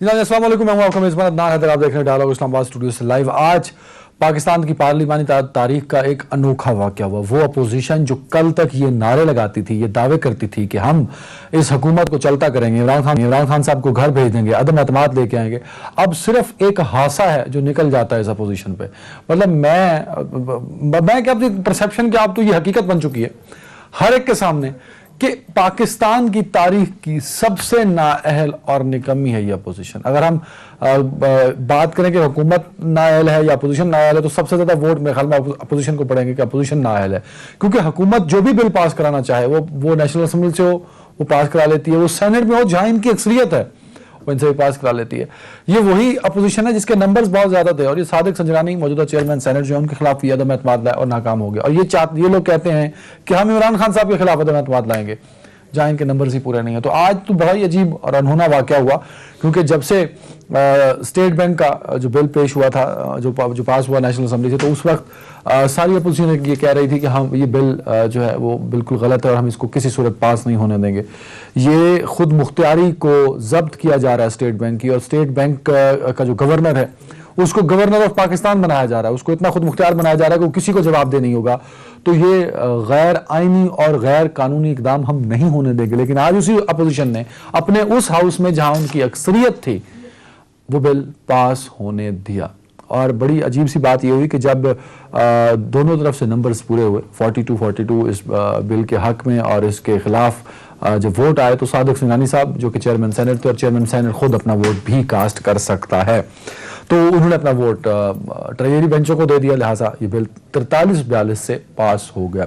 अस्सलाम वालेकुम, मैं हूं आपका मेज़बान अदनान हैदर। आप देख रहे हैं डायलॉग इस्लामाबाद स्टूडियो से लाइव। आज पाकिस्तान की पार्लिमानी तारीख का एक अनोखा वाक़या हुआ। वो अपोजिशन जो कल तक ये नारे लगाती थी, ये दावे करती थी कि हम इस हुकूमत को चलता करेंगे, इमरान खान साहब को घर भेज देंगे, अदम एतमाद लेके आएंगे, अब सिर्फ एक हादसा है जो निकल जाता है इस अपोजिशन पे। मतलब मैं क्या, अपनी परसेप्शन क्या, अब तो ये हकीकत बन चुकी है हर एक के सामने कि पाकिस्तान की तारीख की सबसे नाअहल और निकम्मी है ये अपोजिशन। अगर हम बात करें कि हुकूमत नाअहल है या अपोजिशन नाअहल है, तो सबसे ज्यादा वोट मेरे ख्याल में अपोजिशन को पड़ेंगे कि अपोजिशन नाअहल है, क्योंकि हुकूमत जो भी बिल पास कराना चाहे वो नेशनल असेंबली से हो, वो पास करा लेती है, वो सेनेट में हो जहां इनकी अक्सरियत है वो इनसे भी पास करा लेती है। ये वही अपोजिशन है जिसके नंबर्स बहुत ज्यादा थे, और ये सादिक संजरानी मौजूदा चेयरमैन सेनेट जो है उनके खिलाफ ये अदम एतमाद लाए और नाकाम हो गया। और ये लोग कहते हैं कि हम इमरान खान साहब के खिलाफ अदम एतमाद लाएंगे जहां इनके नंबर्स ही पूरे नहीं है। तो आज तो बड़ा ही अजीब और अनहोना वाकया हुआ, क्योंकि जब से स्टेट बैंक का जो बिल पेश हुआ था, जो पास हुआ नेशनल असेंबली से, तो उस वक्त सारी अपोजिशन ये कह रही थी कि हम ये बिल जो है वो बिल्कुल गलत है और हम इसको किसी सूरत पास नहीं होने देंगे। ये खुद मुख्तियारी को जब्त किया जा रहा है स्टेट बैंक की, और स्टेट बैंक का जो गवर्नर है उसको गवर्नर ऑफ पाकिस्तान बनाया जा रहा है, उसको इतना खुद मुख्तियार बनाया जा रहा है कि वो किसी को जवाबदेह नहीं होगा। तो ये गैर आईनी और गैर कानूनी इकदाम हम नहीं होने देंगे। लेकिन आज उसी अपोजिशन ने अपने उस हाउस में जहां उनकी अक्सरियत थी वो बिल पास होने दिया। और बड़ी अजीब सी बात यह हुई कि जब दोनों तरफ से नंबर्स पूरे हुए 42-42 इस बिल के हक में और इसके खिलाफ जब वोट आए, तो सादिक संजरानी साहब जो कि चेयरमैन सेनेट थे, और चेयरमैन सेनेट खुद अपना वोट भी कास्ट कर सकता है, तो उन्होंने अपना वोट ट्रेजरी बेंचों को दे दिया। लिहाजा ये बिल 43-42 से पास हो गया।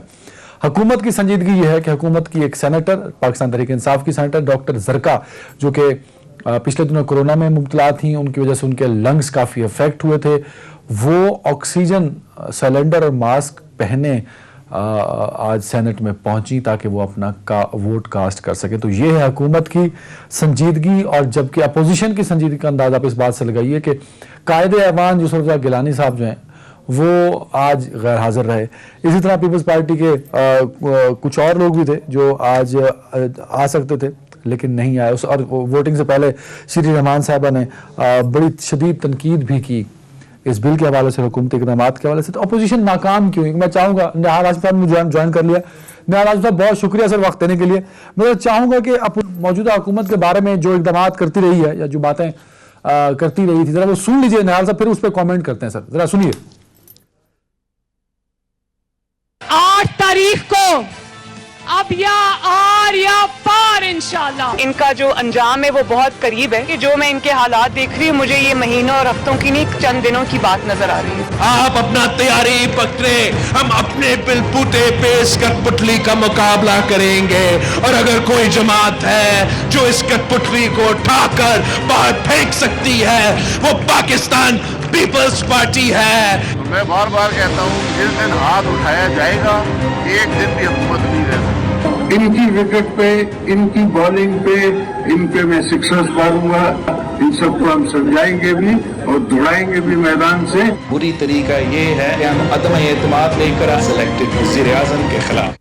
हुकूमत की संजीदगी ये है कि हुकूमत की एक सेनेटर, पाकिस्तान तहरीक इंसाफ की सेनेटर डॉक्टर जरका, जो कि पिछले दिनों कोरोना में मुब्तला थी, उनकी वजह से उनके लंग्स काफ़ी अफेक्ट हुए थे, वो ऑक्सीजन सिलेंडर और मास्क पहने आज सेनेट में पहुंची ताकि वो अपना वोट कास्ट कर सके। तो ये है हुकूमत की संजीदगी। और जबकि अपोजिशन की संजीदगी का अंदाजा आप इस बात से लगाइए कि कायदे ऐवान यूसुफ रज़ा गिलानी साहब जो हैं वो आज गैर हाजिर रहे। इसी तरह पीपल्स पार्टी के कुछ और लोग भी थे जो आज आ सकते थे लेकिन नहीं आए। और वोटिंग से पहले श्री रहमान साहबा ने बड़ी शदीद तनकीद भी की इस बिल के हवाले से, हुकूमती इक़दामात के हवाले से। तो अपोजिशन नाकाम क्यों? मैं चाहूंगा, निहाल राशिद साहब ने ज्वाइन कर लिया। निहाल राशिद साहब, बहुत शुक्रिया सर वक्त देने के लिए। मैं चाहूंगा कि मौजूदा हुकूमत के बारे में जो इक़दामात करती रही है या जो बातें करती रही थी, जरा वो सुन लीजिए निहाल साहब, फिर उस पर कॉमेंट करते हैं। सर जरा सुनिए। 8 तारीख को अब या आर या पार इंशाल्लाह इनका जो अंजाम है वो बहुत करीब है। कि जो मैं इनके हालात देख रही हूँ, मुझे ये महीनों और हफ्तों की नहीं, चंद दिनों की बात नजर आ रही है। आप अपना तैयारी पकड़े, हम अपने बिलबूते पेश कठपुतली का मुकाबला करेंगे। और अगर कोई जमात है जो इस कठपुतली को उठाकर बाहर फेंक सकती है, वो पाकिस्तान पीपल्स पार्टी है। मैं बार बार कहता हूँ, जिस दिन हाथ उठाया जाएगा एक दिन भी हुकूमत नहीं रह सकती। इनकी विकेट पे, इनकी बॉलिंग पे, इन पे मैं सिक्सर्स मारूंगा। इन सबको हम समझाएंगे भी और दौड़ाएंगे भी मैदान से। बुरी तरीका ये है कि हम अदम एतमाद लेकर सिलेक्टेड वज़ीर-ए-आज़म के खिलाफ।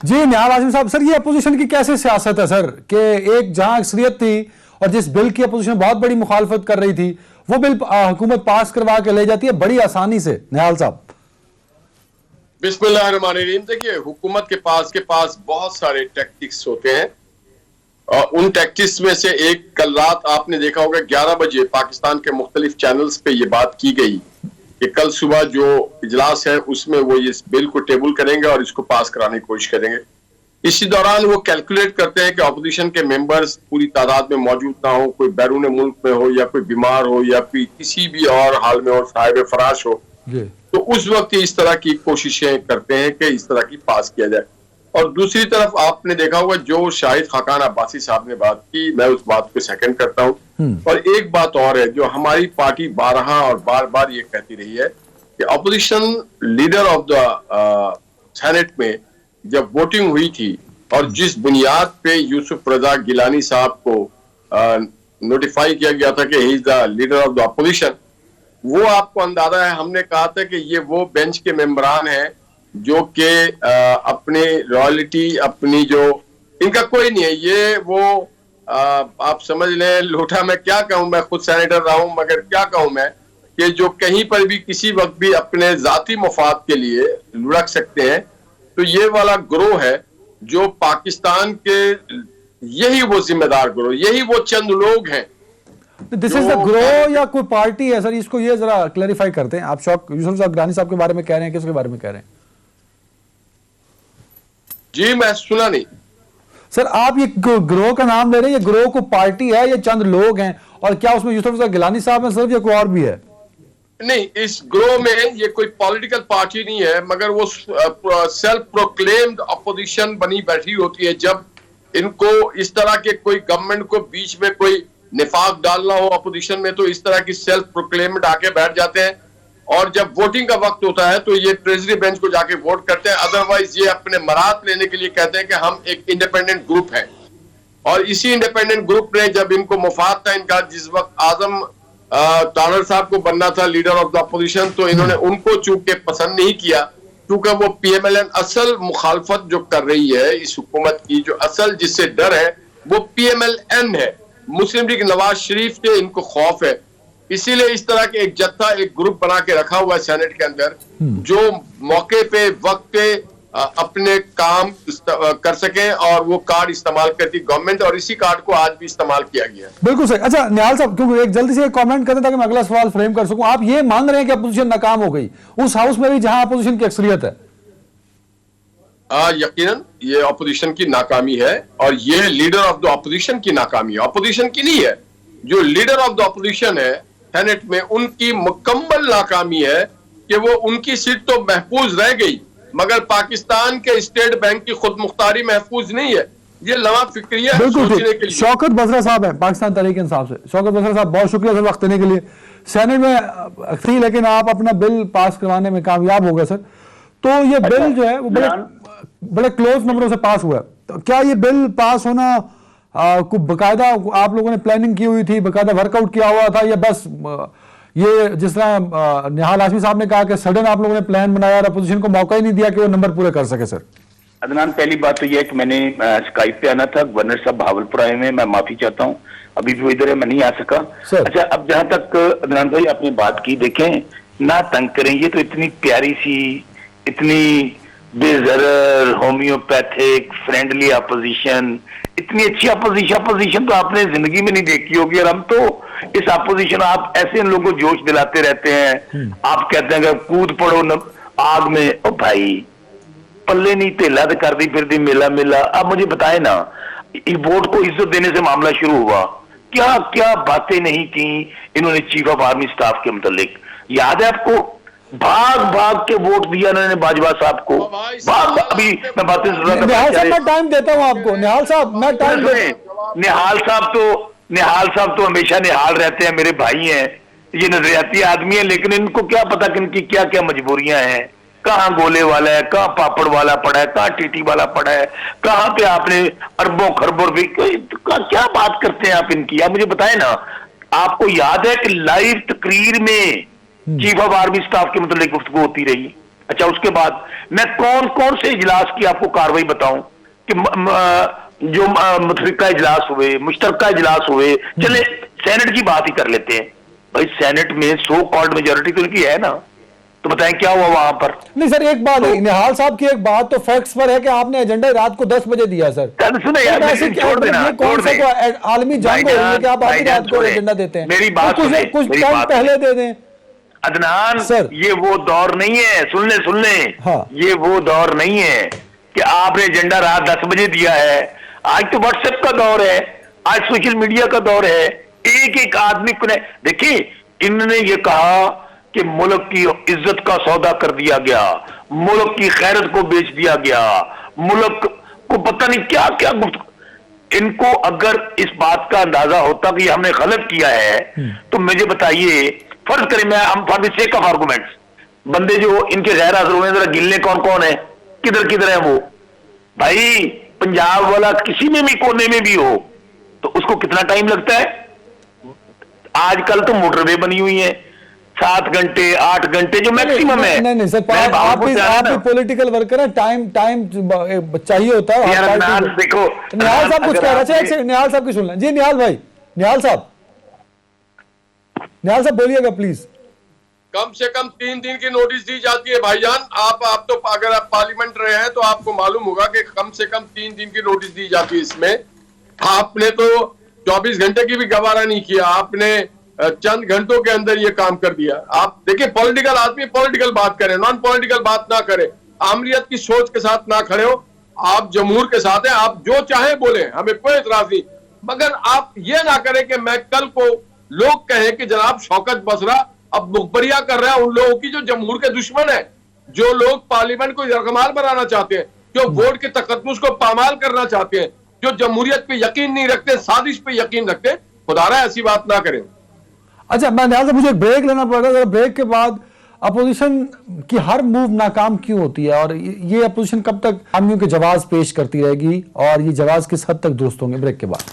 जी निहाल राशिद साहब, सर ये अपोजिशन की कैसे सियासत है सर कि एक जहां अक्सरियत थी और जिस बिल की अपोजिशन बहुत बड़ी मुखालफत कर रही थी, वो बिल हुकूमत पास करवा के ले जाती है बड़ी आसानी से। निहाल साहब, बिस्मिल्लाहिर्रहमानिर्रहीम। देखिए, हुकूमत के पास बहुत सारे टैक्टिक्स होते हैं, और उन टैक्टिक्स में से एक, कल रात आपने देखा होगा 11 बजे पाकिस्तान के मुख्तलिफ चैनल्स पे ये बात की गई कि कल सुबह जो इजलास है उसमें वो इस बिल को टेबल करेंगे और इसको पास कराने की कोशिश करेंगे। इसी दौरान वो कैलकुलेट करते हैं कि अपोजिशन के मेंबर्स पूरी तादाद में मौजूद ना हो, कोई बैरून मुल्क में हो या कोई बीमार हो या कोई किसी भी और हाल में और साहिब फराश हो, तो उस वक्त इस तरह की कोशिशें करते हैं कि इस तरह की पास किया जाए। और दूसरी तरफ आपने देखा होगा जो शाहिद खाकान अब्बासी साहब ने बात की, मैं उस बात को सेकंड करता हूँ। और एक बात और है जो हमारी पार्टी बारहा और बार बार ये कहती रही है कि opposition leader of the senate में जब वोटिंग हुई थी और जिस बुनियाद पे यूसुफ रजा गिलानी साहब को नोटिफाई किया गया था कि he is the leader of the opposition, वो आपको अंदाजा है, हमने कहा था कि ये वो बेंच के मेंबरान हैं जो कि अपने रॉयल्टी, अपनी जो, इनका कोई नहीं है, ये वो आप समझ लें लोटा, मैं क्या कहूं, मैं खुद सेनेटर रहा हूं, मगर क्या कहूं मैं कि जो कहीं पर भी किसी वक्त भी अपने जाती मफाद के लिए लुढ़क सकते हैं, तो ये वाला ग्रोह है जो पाकिस्तान के, यही वो जिम्मेदार ग्रोह, यही वो चंद लोग हैं। दिस इज द ग्रो या कोई पार्टी है सर? इसको ये जरा क्लैरिफाई करते हैं। आप शौक यूसुफ साहब गिलानी साहब के बारे में कह रहे हैं, किसके बारे में कह रहे हैं? जी मैं सुना नहीं सर। आप ये ग्रोह का नाम ले रहे हैं, ये ग्रोह को पार्टी है, ये चंद लोग हैं, और क्या उसमें यूसुफ साहब गिलानी साहब हैं सिर्फ, या कोई और भी है? नहीं, इस ग्रोह में ये कोई पॉलिटिकल पार्टी नहीं है, मगर वो सेल्फ प्रोक्लेम्ड अपोजिशन बनी बैठी होती है। जब इनको इस तरह के कोई गवर्नमेंट को बीच में कोई निफाक डालना हो अपोजिशन में, तो इस तरह की सेल्फ प्रोक्लेम्ड आके बैठ जाते हैं, और जब वोटिंग का वक्त होता है तो ये ट्रेजरी बेंच को जाके वोट करते हैं। अदरवाइज ये अपने मरात लेने के लिए कहते हैं कि हम एक इंडिपेंडेंट ग्रुप है। और इसी इंडिपेंडेंट ग्रुप ने, जब इनको मुफाद था इनका, जिस वक्त आजम तारड़ साहब को बनना था लीडर ऑफ द अपोजिशन, तो इन्होंने उनको चूंकि पसंद नहीं किया, क्योंकि वो पीएमएलएन असल मुखालफत जो कर रही है इस हुकूमत की, जो असल जिससे डर है वो पीएमएलएन है, मुस्लिम लीग नवाज शरीफ से इनको खौफ है। इसीलिए इस तरह के एक जत्था, एक ग्रुप बना के रखा हुआ है सेनेट के अंदर, जो मौके पे वक्त पे अपने काम कर सके, और वो कार्ड इस्तेमाल करती गवर्नमेंट, और इसी कार्ड को आज भी इस्तेमाल किया गया। बिल्कुल सही। अच्छा निहाल साहब, क्योंकि एक जल्दी से एक कमेंट करते ताकि मैं अगला सवाल फ्रेम कर सकूं। आप ये मान रहे हैं कि अपोजिशन नाकाम हो गई उस हाउस में भी जहां अपोजिशन की अक्सरियत है? यकीनन ये अपोजिशन की नाकामी है, और ये लीडर ऑफ द अपोजिशन की नाकामी है, अपोजिशन की नहीं है। जो लीडर ऑफ द अपोजिशन है सेनेट में, उनकी मुकम्मल नाकामी है कि वो, उनकी सीट तो महफूज रह गई, मगर पाकिस्तान के स्टेट बैंक की खुद मुख्तारी महफूज नहीं है। ये लवा फिक्रिया सोचने के लिए। शौकत बसरा साहब है पाकिस्तान तहरीक इंसाफ से। शौकत बसरा साहब, बहुत शुक्रिया सर वक्त देने के लिए। सेनेट में थी, लेकिन आप अपना बिल पास करवाने में कामयाब हो गए सर। तो ये बिल जो है वो बड़े क्लोज नंबरों से पास हुआ है। तो क्या ये बिल पास होना को बकायदा आप लोगों ने प्लानिंग की हुई थी, बकायदा वर्कआउट किया हुआ था, या बस ये जिस तरह निहाल हाशमी साहब ने कहा कि सडन आप लोगों ने प्लान बनाया और अपोजिशन को मौका ही नहीं दिया कि वो नंबर पूरे कर सके? सर अदनान, पहली बात तो यह है कि मैंने स्काइप पे आना था, गवर्नर साहब भावलपुर आए हुए, मैं माफी चाहता हूँ, अभी भी वो इधर है, मैं नहीं आ सका। अच्छा, अब जहां तक अदनान भाई आपने बात की, देखें ना तंग करें, ये तो इतनी प्यारी सी, इतनी बेजरर होम्योपैथिक फ्रेंडली अपोजिशन, इतनी अच्छी अपोजिशन तो आपने जिंदगी में नहीं देखी होगी। और हम तो इस अपोजिशन, आप ऐसे इन लोगों को जोश दिलाते रहते हैं, आप कहते हैं कि कूद पड़ो न आग में, ओ भाई पल्ले नहीं तेला तो कर दी फिर दी मेला मेला। अब मुझे बताए ना, वोट को इज्जत देने से मामला शुरू हुआ, क्या क्या बातें नहीं की इन्होंने चीफ ऑफ आर्मी स्टाफ के मुतालिक। याद है आपको, भाग भाग के वोट दिया उन्होंने बाजवा साहब को। भाग, अभी मैं बातें सुन रहा था। निहाल साहब मैं टाइम देता हूं आपको। निहाल साहब मैं टाइम निहाल साहब तो हमेशा निहाल रहते हैं, मेरे भाई हैं, ये नजरियाती आदमी है, लेकिन इनको क्या पता कि इनकी क्या क्या मजबूरियां हैं, कहाँ गोले वाला है, कहाँ पापड़ वाला पड़ा है, कहाँ टीटी वाला पड़ा है, कहाँ पे आपने अरबों खरबों भी, क्या बात करते हैं आप इनकी। आप मुझे बताए ना, आपको याद है कि लाइव तकरीर में चीफ ऑफ आर्मी स्टाफ के मतलब गुफ्तगू होती रही। अच्छा, उसके बाद मैं कौन कौन से इजलास की आपको कार्रवाई बताऊं कि जो मुतफिका इजलास हुए, मुश्तरका इजलास हुए। चले सेनेट की बात ही कर लेते हैं भाई, सेनेट में सो कॉल्ड मेजोरिटी तो इनकी है ना, तो बताएं क्या हुआ वहां पर? नहीं सर, एक बात है, निहाल साहब की एक बात तो फैक्ट्स पर है कि आपने एजेंडा रात को 10 बजे दिया सर। सुने यार, छोड़ देना, कौन सा आलमी जंग हो रही है कि आप आधी रात को एजेंडा देते हैं? मेरी बात सुने, कुछ टाइम पहले दे दें अदनान सर। ये वो दौर नहीं है, सुन ले हाँ। ये वो दौर नहीं है कि आपने एजेंडा रात 10 बजे दिया है। आज तो व्हाट्सएप का दौर है, आज सोशल मीडिया का दौर है, एक एक आदमी को। देखिए, इन्होंने ये कहा कि मुल्क की इज्जत का सौदा कर दिया गया, मुल्क की खैरत को बेच दिया गया, मुल्क को पता नहीं क्या क्या इनको अगर इस बात का अंदाजा होता कि हमने गलत किया है, तो मुझे बताइए, फर्ज करें मैं, हम for the sake of arguments, बंदे जो इनके गैर हाजिर हुए जरा गिनने कौन कौन है, किधर किधर है वो। भाई पंजाब वाला किसी में भी कोने में भी हो तो उसको कितना टाइम लगता है? आजकल तो मोटरवे बनी हुई है, 7 घंटे 8 घंटे जो मैक्सिमम है। नहीं सर, आप भी पॉलिटिकल वर्कर हैं, टाइम चाहिए होता है। देखो निहाल साहब कुछ कह रहे थे, निहाल साहब की सुन लें जी। निहाल साहब बोलिएगा प्लीज। कम से कम 3 दिन की नोटिस दी जाती है भाईजान। आप तो अगर आप पार्लियामेंट रहे हैं तो आपको मालूम होगा कि कम से कम 3 दिन की नोटिस दी जाती है। इसमें आपने तो 24 घंटे की भी गवारा नहीं किया, आपने चंद घंटों के अंदर ये काम कर दिया। आप देखिए, पॉलिटिकल आदमी पॉलिटिकल बात करें, नॉन पॉलिटिकल बात ना करें, आमरीत की सोच के साथ ना खड़े हो। आप जमहूर के साथ हैं, आप जो चाहे बोले, हमें कोई इतराज नहीं, मगर आप ये ना करें कि मैं कल को लोग कहें कि जनाब शौकत बसरा अब मुखबरिया कर रहा है उन लोगों की जो जमहूर के दुश्मन है, जो लोग पार्लियामेंट को यरगमाल बनाना चाहते हैं, जो वोट के तकद्दुस को पामाल करना चाहते हैं, जो जमहूरियत पे यकीन नहीं रखते, साजिश पे यकीन रखते। खुदारा ऐसी बात ना करें। अच्छा, मैं ध्यान से, मुझे एक ब्रेक लेना पड़ेगा। ब्रेक के बाद अपोजिशन की हर मूव नाकाम क्यों होती है और ये अपोजिशन कब तक आमियों के जवाब पेश करती रहेगी और ये जवाब किस हद तक दुरुस्त होंगे? ब्रेक के बाद।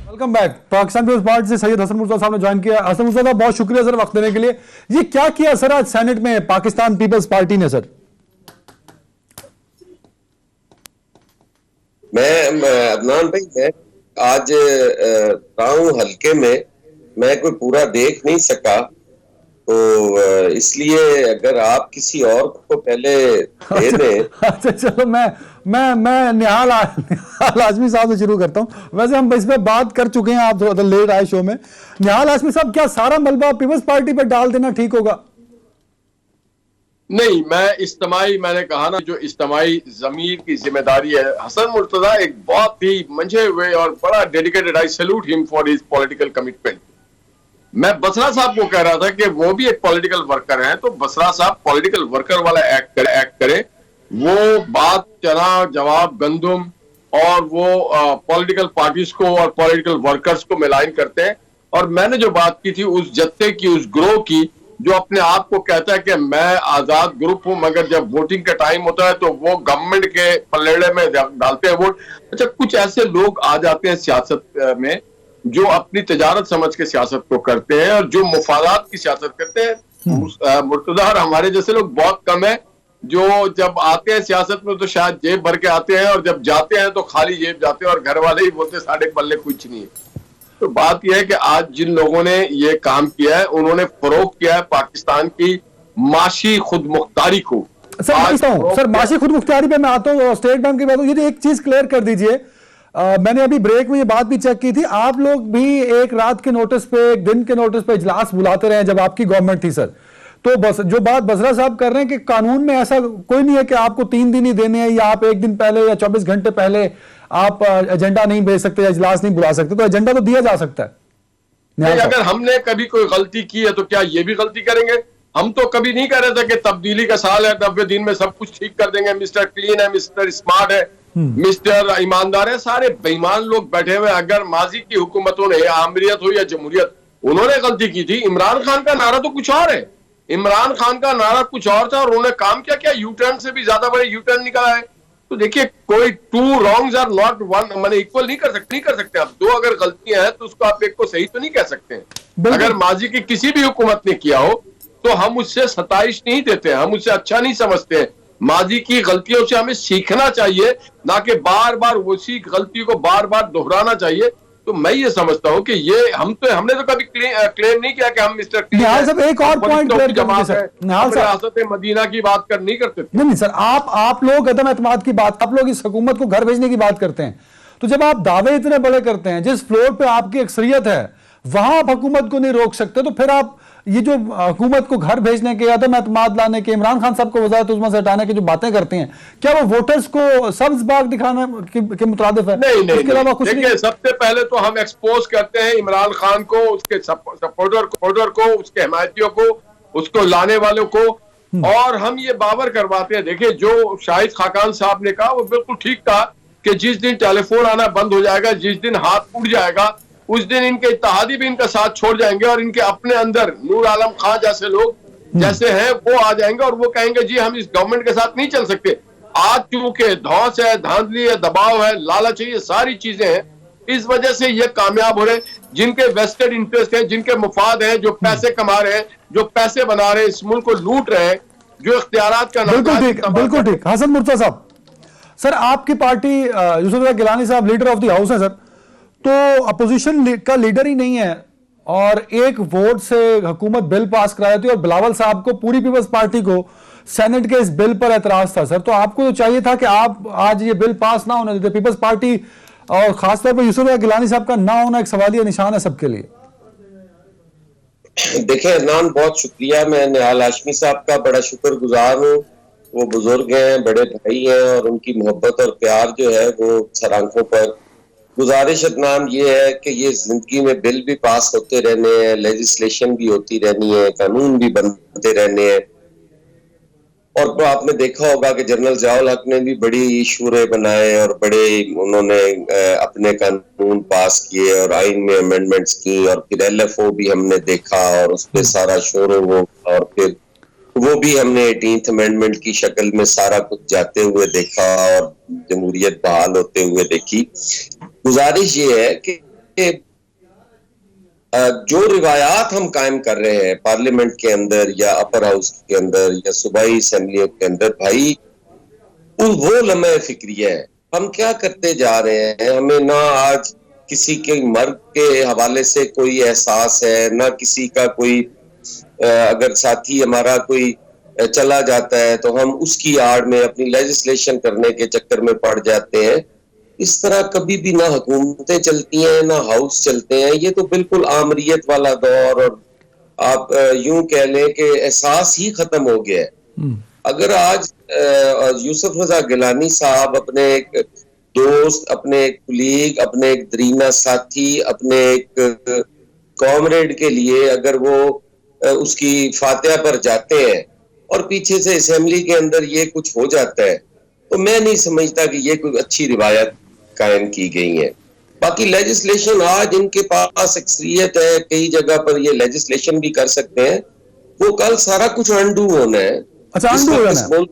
Welcome back. पाकिस्तान पीपल्स पार्टी से सैयद हसन मुर्तजा साहब ने ज्वाइन किया। हसन मुर्तजा साहब, बहुत शुक्रिया सर वक्त देने के लिए। ये क्या किया सर आज सेनेट में पाकिस्तान पीपल्स पार्टी ने? सर मैं अदनान भाई, मैं आज टाउन हल्के में मैं कोई पूरा देख नहीं सका, तो इसलिए अगर आप किसी और को पहले दे दें। अच्छा चलो, मैं निहाल हाशमी साहब से शुरू करता हूं। वैसे हम इस पे बात कर चुके हैं, आप थोड़ा लेट आए शो में। निहाल हाशमी साहब, क्या सारा मलबा पीपल्स पार्टी पर डाल देना ठीक होगा? नहीं, मैंने कहा ना, जो इज्तिमाई ज़मीर की जिम्मेदारी है। हसन मुर्तजा एक बहुत ही मंझे हुए और बड़ा dedicated, I salute him for his political commitment. मैं बसरा साहब को कह रहा था कि वो भी एक पॉलिटिकल वर्कर हैं, तो बसरा साहब पॉलिटिकल वर्कर वाला एक्ट करे। वो बात चना जवाब गंदुम और वो पॉलिटिकल पार्टीज को और पॉलिटिकल वर्कर्स को मिलाइन करते हैं। और मैंने जो बात की थी उस जत्थे की, उस ग्रोह की, जो अपने आप को कहता है कि मैं आजाद ग्रुप हूं, मगर जब वोटिंग का टाइम होता है तो वो गवर्नमेंट के पल्लेड़े में डालते हैं वोट। अच्छा, कुछ ऐसे लोग आ जाते हैं सियासत में जो अपनी तजारत समझ के सियासत को करते हैं और जो मुफादात की सियासत करते हैं। मुर्तजा और हमारे जैसे लोग बहुत कम है जो जब आते हैं सियासत में तो शायद जेब भर के आते हैं और जब जाते हैं तो खाली जेब जाते हैं और घर वाले ही बोलते हैं साढ़े पल्ले कुछ नहीं है। तो बात यह है कि आज जिन लोगों ने ये काम किया है उन्होंने फरोग किया है पाकिस्तान की माशी खुद मुख्तारी को। सर माशी खुद मुख्तारी पे मैं आता हूँ, स्टेट बैंक की बात। ये एक चीज क्लियर कर दीजिए, मैंने अभी ब्रेक में ये बात भी चेक की थी, आप लोग भी एक रात के नोटिस पे, एक दिन के नोटिस पे इजलास बुलाते रहे जब आपकी गवर्नमेंट थी सर। तो बस जो बात बसरा साहब कर रहे हैं कि कानून में ऐसा कोई नहीं है कि आपको 3 दिन ही देने हैं या आप एक दिन पहले या 24 घंटे पहले आप एजेंडा नहीं भेज सकते या इजलास नहीं बुला सकते, तो एजेंडा तो दिया जा सकता है। नहीं, अगर हमने कभी कोई गलती की है तो क्या ये भी गलती करेंगे? हम तो कभी नहीं कह रहे थे कि तब्दीली का साल है, 90 दिन में सब कुछ ठीक कर देंगे, मिस्टर क्लीन है, मिस्टर स्मार्ट है, मिस्टर ईमानदार है। सारे बेईमान लोग बैठे हुए। अगर माजी की हुकूमतों ने, आमरीत हो या जमहूरियत, उन्होंने गलती की थी। इमरान खान का नारा तो कुछ और है, इमरान खान का नारा कुछ और था और उन्होंने काम क्या किया, यू टर्न से भी ज्यादा बड़े यू टर्न निकाला है। तो देखिए, कोई 2 wrongs आर नॉट 1 मैंने इक्वल नहीं कर सकते आप। 2 अगर गलतियां हैं तो उसको आप एक को सही तो नहीं कह सकते हैं। अगर माजी की किसी भी हुकूमत ने किया हो तो हम उससे सताइश नहीं देते, हम उससे अच्छा नहीं समझते हैं। माजी की गलतियों से हमें सीखना चाहिए, ना कि बार बार उसी गलती को बार बार दोहराना चाहिए। तो मैं ये समझता हूं कि ये हमने तो कभी क्लेम नहीं किया कि हम मिस्टर निहाल साहब एक और पॉइंट क्लियर कर दीजिए सर। निहाल साहब रियासत मदीना की बात कर नहीं करते। नहीं सर, आप लोग अदम एतमाद की बात, आप लोग इस हुकूमत को घर भेजने की बात करते हैं। तो जब आप दावे इतने बड़े करते हैं, जिस फ्लोर पे आपकी अक्सरियत है वहां आप हुकूमत को नहीं रोक सकते, तो फिर आप ये जो हुकूमत को घर भेजने के, अदम एतमाद लाने के, इमरान खान साहब को वज़ारत उज़्मा से हटाने की जो बातें करते हैं, क्या वो वोटर्स को सब्ज बाग दिखाने के मुताबिक है? नहीं, इसके अलावा कुछ नहीं। सबसे पहले तो हम एक्सपोज करते हैं इमरान खान को, उसके सपोर्टर को, उसके हिमायतियों को, उसको लाने वालों को, और हम ये बावर करवाते हैं। देखिए, जो शाहिद खाकान साहब ने कहा वो बिल्कुल ठीक कहा कि जिस दिन टेलीफोन आना बंद हो जाएगा, जिस दिन हाथ उड़ जाएगा, उस दिन इनके इत्तेहादी भी इनका साथ छोड़ जाएंगे और इनके अपने अंदर नूर आलम खां जैसे लोग जैसे हैं वो आ जाएंगे और वो कहेंगे जी हम इस गवर्नमेंट के साथ नहीं चल सकते। आज चूंकि धौंस है, धांधली है, दबाव है, लालच है, ये सारी चीजें हैं, इस वजह से ये कामयाब हो रहे हैं। जिनके वेस्टेड इंटरेस्ट है, जिनके मुफाद है, जो पैसे कमा रहे हैं, जो पैसे बना रहे हैं, इस मुल्क को लूट रहे हैं, जो इख्तियारात का बिल्कुल ठीक। हसन मुर्तजा साहब, सर आपकी पार्टी यूसुफ गिलानी साहब लीडर ऑफ द हाउस है सर, तो अपोजिशन का लीडर ही नहीं है और एक वोट से हुकूमत बिल पास कराई थी और बिलावल साहब को, पूरी पीपल्स पार्टी को सेनेट के इस बिल पर एतराज था सर। तो आपको तो चाहिए था कि आप आज ये बिल पास ना होने देते। पीपल्स पार्टी और खासतौर पर यूसुफ गिलानी साहब का ना होना एक सवालिया निशान है सबके लिए। देखिए अदनान, बहुत शुक्रिया। मैं निहाल हाशमी साहब का बड़ा शुक्रगुजार हूँ। वो बुजुर्ग हैं, बड़े भाई हैं और उनकी मोहब्बत और प्यार जो है वो सर आंखों पर। गुजारिश अदनान ये है कि ये जिंदगी में बिल भी पास होते रहने हैं, लेजिस्लेशन भी होती रहनी है, कानून भी बनते रहने हैं। और तो आपने देखा होगा कि जनरल ज़ियाउल हक ने भी बड़ी शूरे बनाए और बड़े उन्होंने अपने कानून पास किए और आइन में अमेंडमेंट्स की, और फिर LFO भी हमने देखा और उस पर सारा शोर हो, और फिर वो भी हमने 18th अमेंडमेंट की शक्ल में सारा कुछ जाते हुए देखा और जमहूरियत बहाल होते हुए देखी। गुजारिश ये है कि जो रिवायात हम कायम कर रहे हैं पार्लियामेंट के अंदर या अपर हाउस के अंदर या सूबाई असेंबलियों के अंदर, भाई वो लम्हे फिक्रिया है। हम क्या करते जा रहे हैं, हमें ना आज किसी के मर्ग के हवाले से कोई एहसास है, ना किसी का कोई अगर साथी हमारा कोई चला जाता है तो हम उसकी आड़ में अपनी लेजिस्लेशन करने के चक्कर में पड़ जाते हैं। इस तरह कभी भी ना हुकूमतें चलती हैं ना हाउस चलते हैं। ये तो बिल्कुल आमरीत वाला दौर, और आप यूं कह लें कि एहसास ही खत्म हो गया है। अगर आज यूसुफ रजा गिलानी साहब अपने एक दोस्त, अपने एक कुलीग, अपने एक दरीना साथी, अपने एक कॉमरेड के लिए अगर वो उसकी फातिहा पर जाते हैं और पीछे से असेंबली के अंदर ये कुछ हो जाता है, तो मैं नहीं समझता कि ये कोई अच्छी रिवायत कायम की गई है। बाकी लेजिस्लेशन आज इनके पास अक्सरियत है, कई जगह पर ये लेजिस्लेशन भी कर सकते हैं। वो कल सारा कुछ अंडू होना है। अच्छा, अंडू होना है,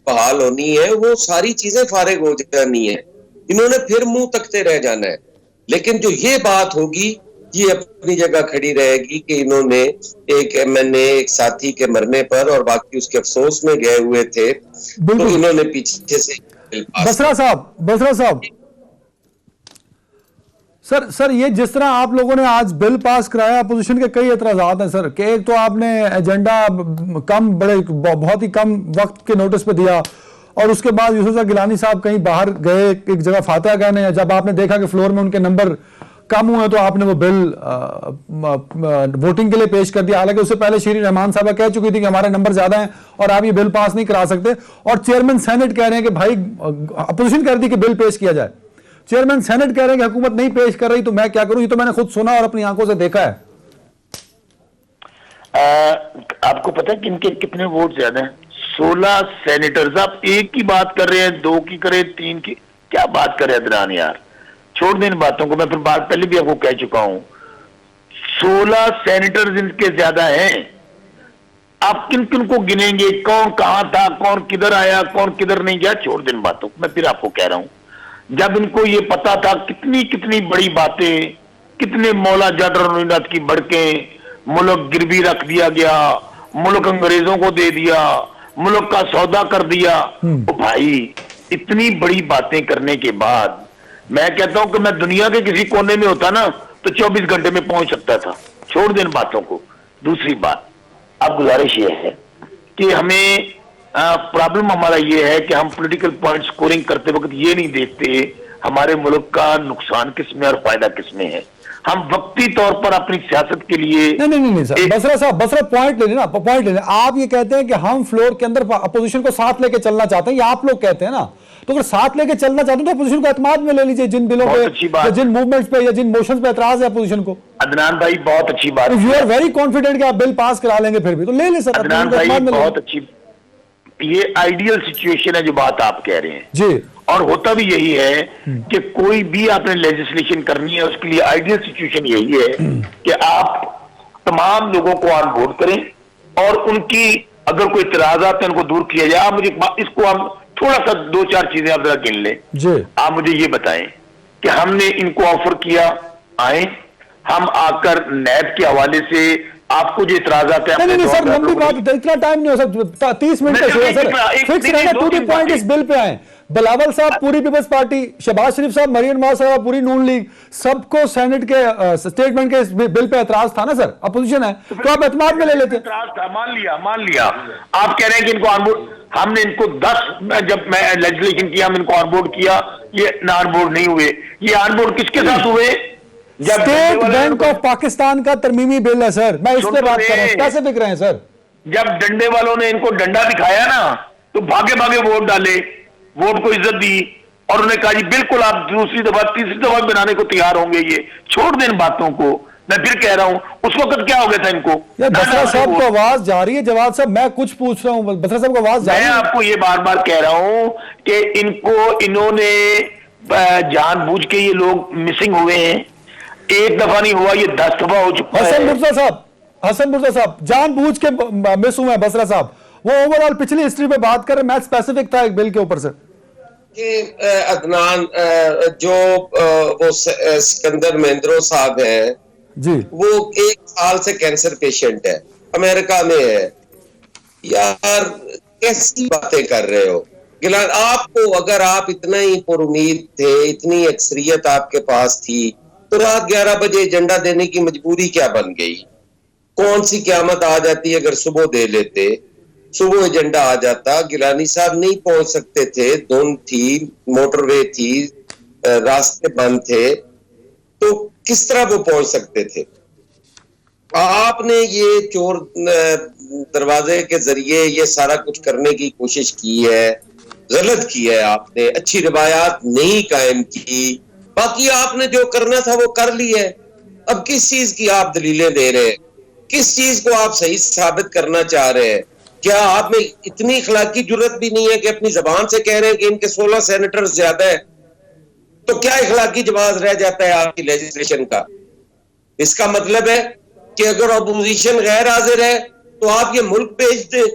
बहाल होनी है, वो सारी चीजें फारिग हो जानी है। इन्होंने फिर मुंह तकते रह जाना है। लेकिन जो ये बात होगी ये अपनी जगह खड़ी रहेगी कि इन्होंने एक MNA एक साथी के मरने पर और बाकी उसके अफसोस में गए हुए थे, तो इन्होंने पीछे से बसरा साहब सर ये जिस तरह आप लोगों ने आज बिल पास कराया, अपोजिशन के कई एतराजात हैं सर, कि एक तो आपने एजेंडा बहुत ही कम वक्त के नोटिस पे दिया और उसके बाद यूसुफ गिलानी साहब कहीं बाहर गए एक जगह फातिहा कहने, जब आपने देखा कि फ्लोर में उनके नंबर कम हुए तो आपने वो बिल वोटिंग के लिए पेश कर दिया। हालांकि उससे पहले श्री रहमान साहब कह चुकी थी कि हमारे नंबर ज्यादा हैं और आप ये बिल पास नहीं करा सकते, और चेयरमैन सेनेट कह रहे हैं कि भाई अपोजिशन कर दी कि बिल पेश किया जाए, चेयरमैन सेनेट कह रहे हैं कि हुकूमत नहीं पेश कर रही, तो मैं क्या करूं? ये तो मैंने खुद सुना और अपनी आंखों से देखा है। आपको पता है कि इनके कितने वोट ज्यादा हैं? 16 सेनेटर्स। आप एक की बात कर रहे हैं, 2 की करें, 3 की, क्या बात करें अदनान यार, छोड़ दें इन बातों को। मैं फिर बात पहले भी आपको कह चुका हूं, 16 सेनेटर्स इनके ज्यादा हैं। आप किन किन को गिनेंगे, कौन कहां था, कौन किधर आया, कौन किधर नहीं गया, छोड़ दें इन बातों को। मैं फिर आपको कह रहा हूं, जब इनको ये पता था कितनी कितनी बड़ी बातें, कितने मौला जाट की बढ़कें, मुल्क गिरवी रख दिया गया, मुल्क अंग्रेजों को दे दिया, मुल्क का सौदा कर दिया। तो भाई इतनी बड़ी बातें करने के बाद मैं कहता हूं कि मैं दुनिया के किसी कोने में होता ना तो 24 घंटे में पहुंच सकता था। छोड़ दें बातों को। दूसरी बात, अब गुजारिश ये है कि हमें प्रॉब्लम हमारा ये है कि हम पॉलिटिकल पॉइंट स्कोरिंग करते वक्त ये नहीं देखते हमारे मुल्क का नुकसान किसमें और फायदा किसमें है। हम वक्ती तौर पर अपनी सियासत के लिए नहीं सर, बसरा साहब, बसरा पॉइंट ले लेना। आप ये कहते हैं कि हम फ्लोर के अंदर अपोजिशन को साथ लेके चलना चाहते हैं, ये आप लोग कहते हैं ना, तो अगर साथ लेके चलना चाहते हैं तो अपोजिशन को एतमाद में ले लीजिए, जिन बिलों पे, जिन मूवमेंट्स पे या जिन मोशंस पे एतराज है अपोजिशन को। अदनान भाई बहुत अच्छी बात, यू आर वेरी कॉन्फिडेंट कि आप बिल पास करा लेंगे, फिर भी तो ले लें सर। अदनान भाई बहुत अच्छी, ये आइडियल सिचुएशन है जो बात आप कह रहे हैं जी। और होता भी यही है कि कोई भी आपने लेजिस्लेशन करनी है उसके लिए आइडियल सिचुएशन यही है कि आप तमाम लोगों को ऑन बोर्ड करें और उनकी अगर कोई इतराजात है उनको दूर किया जाए। आप मुझे इसको हम थोड़ा सा 2-4 चीजें आप जरा गिन लें जी। आप मुझे ये बताएं कि हमने इनको ऑफर किया, आए हम आकर नैब के हवाले से आपको जो इतराजात है नहीं सर, लंबी बात, इतना टाइम नहीं हो सकता, 30 मिनट का सर, फिक्स रहेगा, टू द पॉइंट इस बिल पे आए। बिलावल साहब पूरी पीपल्स पार्टी, शहबाज शरीफ साहब, मरियम नवाज साहब पूरी नून लीग, सबको सेनेट के स्टेटमेंट के बिल पे एतराज था ना सर, अपोजिशन है तो आप एतमाद में ले लेते। मान लिया आप कह रहे हैं कि इनको ऑनबोर्ड, हमने इनको 10 जब मैं लेजिस्लेशन किया हम इनको ऑनबोर्ड किया, ये ऑनबोर्ड नहीं हुए। ये ऑनबोर्ड किसके साथ हुए? जब स्टेट बैंक ऑफ पाकिस्तान का तरमीमी बिल है सर, मैं इस पे बात कर रहा हूं, पैसे बिक रहे हैं सर। जब डंडे वालों ने इनको डंडा दिखाया ना तो भागे भागे वोट डाले, वोट को इज्जत दी और उन्होंने कहा जी बिल्कुल आप दूसरी दफा तीसरी दफा बनाने को तैयार होंगे, ये छोड़ दें इन बातों को। मैं फिर कह रहा हूं उस वक्त क्या हो गया था इनको। बसरा साहब को आवाज जा रही है, जवाब साहब मैं कुछ पूछ रहा हूं, बसरा साहब को आवाज जा रही है। मैं आपको ये बार बार कह रहा हूं कि इन्होंने जानबूझ के ये लोग मिसिंग हुए हैं, एक दफा नहीं हुआ, ये 10 दफा हो चुका है। हसन मुर्जा साहब जानबूझ के मिस हुए हैं। बसरा साहब वो ओवरऑल पिछली हिस्ट्री पे बात कर रहे, मैं स्पेसिफिक था एक बिल के ऊपर से कि अदनान जो वो सिकंदर महेंद्रो साहब है जी, वो 1 साल से कैंसर पेशेंट है, अमेरिका में है। यार कैसी बातें कर रहे हो गिलान? आपको अगर आप इतना ही पुरुमीद थे, इतनी अक्सरियत आपके पास थी तो रात 11 बजे एजेंडा देने की मजबूरी क्या बन गई? कौन सी क़यामत आ जाती अगर सुबह दे लेते? सुबह एजेंडा आ जाता। गिलानी साहब नहीं पहुंच सकते थे, धुंध थी, मोटरवे थी, रास्ते बंद थे, तो किस तरह वो पहुंच सकते थे? आपने ये चोर दरवाजे के जरिए ये सारा कुछ करने की कोशिश की है, गलत की है आपने, अच्छी रवायात नहीं कायम की। बाकी आपने जो करना था वो कर लिया है। अब किस चीज की आप दलीलें दे रहे हैं? किस चीज को आप सही साबित करना चाह रहे हैं? क्या आप में इतनी इखलाकी जुर्रत भी नहीं है कि अपनी जबान से कह रहे हैं कि इनके 16 सेनेटर ज्यादा है? तो क्या इखलाकी जवाब रह जाता है आपकी लेजिस्लेशन का? इसका मतलब है कि अगर अपोजिशन गैर हाजिर है तो आप ये मुल्क बेच दें।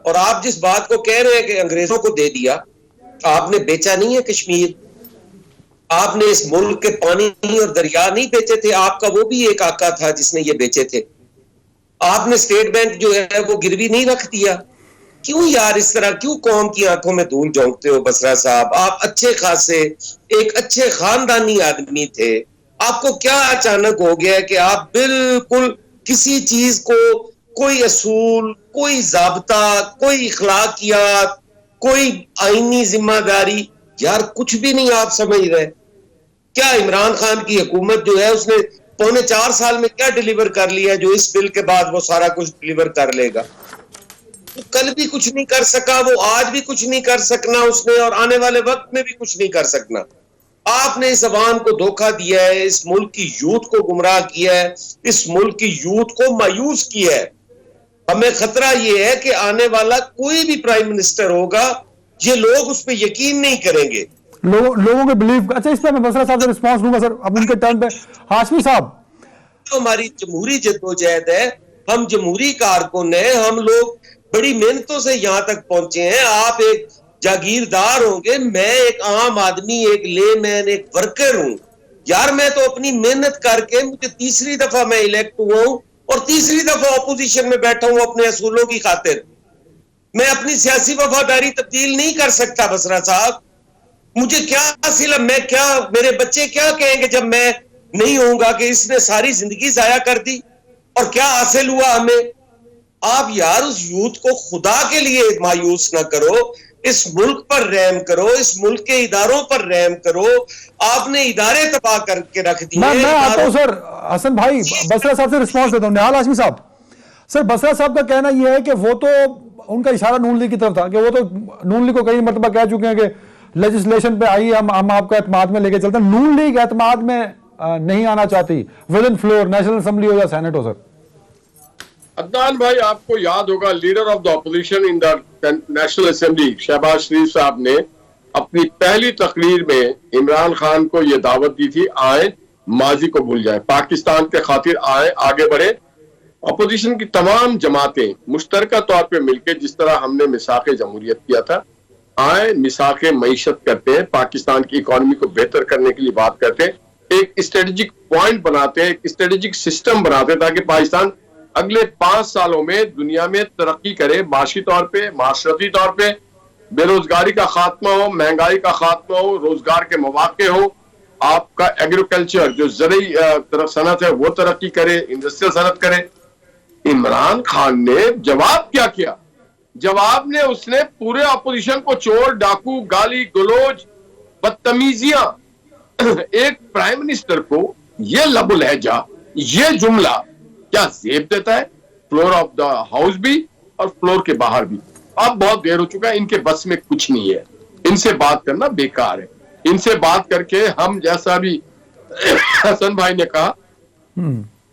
और आप जिस बात को कह रहे हैं कि अंग्रेजों को दे दिया, आपने बेचा नहीं है कश्मीर, आपने इस मुल्क के पानी और दरिया नहीं बेचे थे, आपका वो भी एक आका था जिसने ये बेचे थे। आपने स्टेट बैंक जो है वो गिरवी नहीं रख दिया। क्यों यार इस तरह, क्यों कौम की आंखों में धूल झोंकते हो बसरा साहब? आप अच्छे खासे एक अच्छे खानदानी आदमी थे, आपको क्या अचानक हो गया कि आप बिल्कुल किसी चीज को, कोई असूल, कोई जाब्ता, कोई इखलाकियात, कोई आईनी जिम्मेदारी, यार कुछ भी नहीं आप समझ रहे? क्या इमरान खान की हुकूमत जो है उसने 3.25 साल में क्या डिलीवर कर लिया है जो इस बिल के बाद वो सारा कुछ डिलीवर कर लेगा? तो कल भी कुछ नहीं कर सका वो, आज भी कुछ नहीं कर सकना उसने, और आने वाले वक्त में भी कुछ नहीं कर सकना। आपने इस अवाम को धोखा दिया है, इस मुल्क की यूथ को गुमराह किया है, इस मुल्क की यूथ को मायूस किया है। हमें खतरा ये है कि आने वाला कोई भी प्राइम मिनिस्टर होगा, ये लोग उस पर यकीन नहीं करेंगे। लोगों के बिलीव। अच्छा, इस पर मैं बसरा साहब से रिस्पांस दूंगा सर, अब उनके टर्न पे। हाशमी साहब, तो हमारी जमहूरी जद्दोजहद है, हम जमहूरी कारकुन हैं, हम लोग बड़ी मेहनतों से यहां तक पहुंचे हैं। आप एक जागीरदार होंगे, मैं एक आम आदमी, एक लेमैन, एक वर्कर हूं। यार मैं तो अपनी मेहनत करके, मुझे 3री दफा मैं इलेक्ट हुआ हूं और 3री दफा ऑपोजिशन में बैठा हूं अपने असूलों की खातिर। मैं अपनी सियासी वफादारी तब्दील नहीं कर सकता बसरा साहब। मुझे क्या हासिल है? मैं क्या, मेरे बच्चे क्या कहेंगे जब मैं नहीं होऊंगा कि इसने सारी जिंदगी जाया कर दी? और क्या हासिल हुआ हमें? आप यार उस यूथ को खुदा के लिए मायूस ना करो, इस मुल्क पर रहम करो, इस मुल्क के इदारों पर रहम करो। आपने इदारे तबाह करके रख दिए। मैं आता हूं सर, हसन भाई बसरा साहब से रिस्पांस देता हूं। निहाल हाशमी साहब, सर बसरा साहब का कहना यह है कि वो तो, उनका इशारा नून लीग की तरफ था कि वो तो नून लीग को कई मरतबा कह चुके हैं कि लेजिस्लेशन पे आई, हम आपको एतमाद में लेके चलते हैं। नून लीग एतमाद में नहीं आना चाहती, with in floor, national assembly हो या सेनेट हो। सर अदनान भाई, आपको याद होगा leader of the opposition in the national assembly Shahbaz Sharif साहब ने अपनी पहली तकरीर में इमरान खान को यह दावत दी थी, आए माजी को भूल जाए, पाकिस्तान के खातिर आए, आगे बढ़े। अपोजिशन की तमाम जमातें मुश्तरका तौर पे मिलकर, जिस तरह हमने मिसाक़े जमहूरियत किया था, आए मिसाक़े मईशत करते हैं, पाकिस्तान की इकोनॉमी को बेहतर करने के लिए बात करते हैं, एक स्ट्रेटेजिक पॉइंट बनाते हैं, एक स्ट्रेटेजिक सिस्टम बनाते हैं ताकि पाकिस्तान अगले 5 सालों में दुनिया में तरक्की करे, माशी तौर पे, माशरती तौर पे, बेरोजगारी का खात्मा हो, महंगाई का खात्मा हो, रोजगार के मौके हो, आपका एग्रीकल्चर जो ज़रूरी सनत है वो तरक्की करे, इंडस्ट्रियल सनत करे। इमरान खान ने जवाब क्या किया? जवाब ने उसने पूरे अपोजिशन को चोर, डाकू, गाली गलोच, बदतमीजियां, एक प्राइम मिनिस्टर को ये लबो लहजा, ये जुमला क्या जेब देता है? फ्लोर ऑफ द हाउस भी और फ्लोर के बाहर भी। अब बहुत देर हो चुका है, इनके बस में कुछ नहीं है, इनसे बात करना बेकार है। इनसे बात करके हम, जैसा भी हसन भाई ने कहा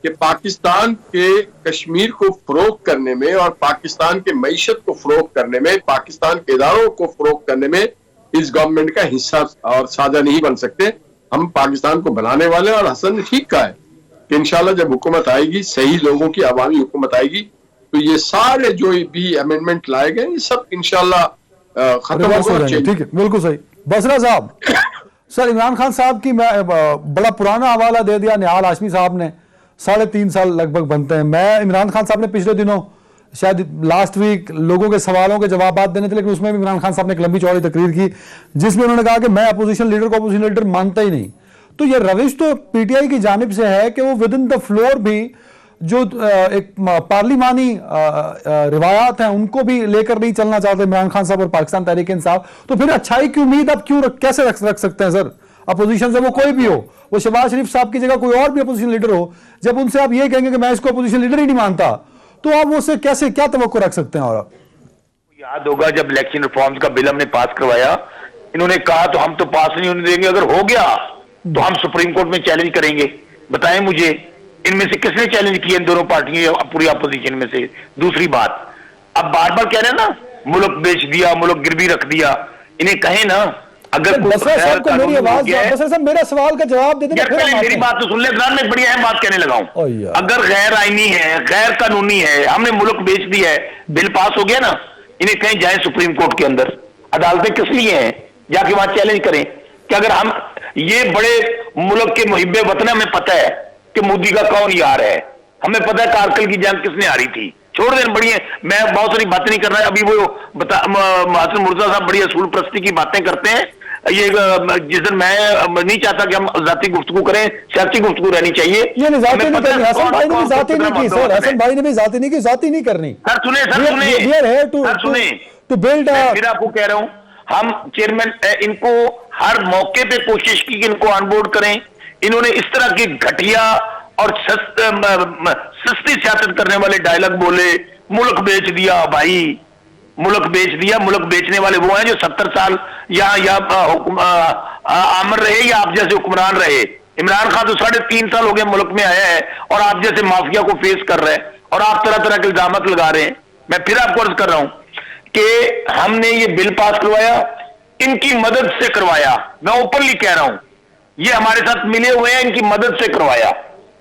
कि पाकिस्तान के कश्मीर को फरोग करने में और पाकिस्तान के मईशत को फरोग करने में, पाकिस्तान के इदारों को फरोग करने में इस गवर्नमेंट का हिस्सा और साझा नहीं बन सकते। हम पाकिस्तान को बनाने वाले हैं और हसन ने ठीक कहा है कि इंशाल्लाह जब हुकूमत आएगी, सही लोगों की अवामी हुकूमत आएगी, तो ये सारे जो भी अमेंडमेंट लाए गए ये सब इंशाल्लाह खत्म हो जाएंगे। ठीक है, बिल्कुल सही। बसरा साहब, सर इमरान खान साहब की बड़ा पुराना हवाला दे दिया निहाल हाशमी साहब ने, 3.5 साल लगभग बनते हैं। मैं इमरान खान साहब ने पिछले दिनों शायद लास्ट वीक लोगों के सवालों के जवाब देने थे, लेकिन उसमें भी इमरान खान साहब ने एक लंबी चौड़ी तकरीर की जिसमें उन्होंने कहा कि मैं अपोजिशन लीडर को अपोजिशन लीडर मानता ही नहीं। तो ये रविश तो पीटीआई की जानिब से है कि वो विद इन द फ्लोर भी जो एक पार्लिमानी रिवायात हैं उनको भी लेकर नहीं चलना चाहते इमरान खान साहब और पाकिस्तान तहरीक इंसाफ। तो फिर अच्छाई की उम्मीद आप क्यों कैसे रख सकते हैं सर अपोजिशन से? वो कोई भी हो, वो शहबाज शरीफ साहब की जगह कोई और भी अपोजिशन लीडर हो, जब उनसे आप ये कहेंगे कि मैं इसको अपोजिशन लीडर ही नहीं मानता, तो आप उससे कैसे क्या तवक्को रख सकते हैं? और आप याद होगा जब इलेक्शन रिफॉर्म्स का बिल हमने पास करवाया, इन्होंने कहा तो हम तो पास नहीं होने देंगे, अगर हो गया तो हम सुप्रीम कोर्ट में चैलेंज करेंगे। बताएं मुझे इनमें से किसने चैलेंज किया, इन दोनों पार्टियों पूरी अपोजिशन में से? दूसरी बात, अब बार बार कह रहे हैं ना मुल्क बेच दिया, मुल्क गिरवी रख दिया, इन्हें कहें ना अगर बसरा साहब को मेरी आवाज, बसरा साहब मेरा सवाल का जवाब दे दें। मेरी बात तो सुन ले, मैं बड़ी अहम बात कहने लगा हूं। अगर गैर आईनी है, गैर कानूनी है, हमने मुल्क बेच दिया है, बिल पास हो गया ना, इन्हें कहीं जाए सुप्रीम कोर्ट के अंदर, अदालतें किस लिए हैं, जाके वहां चैलेंज करें कि अगर हम ये बड़े मुल्क के मुहिब्बे वतन, हमें पता है कि मोदी का कौन यार है, हमें पता है कारगिल की जंग किसने हारी थी, छोड़ देना बड़ी है। मैं बहुत सारी बातें नहीं कर रहा, अभी वो हसन मुर्तजा साहब बड़ी असूल परस्ती की बातें करते हैं। ये जिस दिन मैं नहीं चाहता कि हम जाती गुफ्तगू करें, सियासी गुफ्तगू रहनी चाहिए। ये नहीं जाती नहीं करनी, हसन भाई ने भी जाती नहीं की सर, हसन भाई ने भी जाती नहीं की, जाती नहीं करनी। सर सुने, सर सुने टू बिल्ड। फिर आपको कह रहा हूं, हम चेयरमैन इनको हर मौके पे कोशिश की कि इनको ऑनबोर्ड करें, इन्होंने इस तरह की घटिया और सस्ती सियासत करने वाले डायलॉग बोले, मुल्क बेच दिया। भाई मुल्क बेच दिया, मुल्क बेचने वाले वो हैं जो 70 साल या आमर रहे या आप जैसे हुक्मरान रहे। इमरान खान तो 3.5 साल हो गए मुल्क में आया है और आप जैसे माफिया को फेस कर रहे हैं और आप तरह तरह के इल्जाम लगा रहे हैं। मैं फिर आपको अर्ज कर रहा हूं कि हमने ये बिल पास करवाया, इनकी मदद से करवाया, मैं ओपनली कह रहा हूं, ये हमारे साथ मिले हुए हैं, इनकी मदद से करवाया।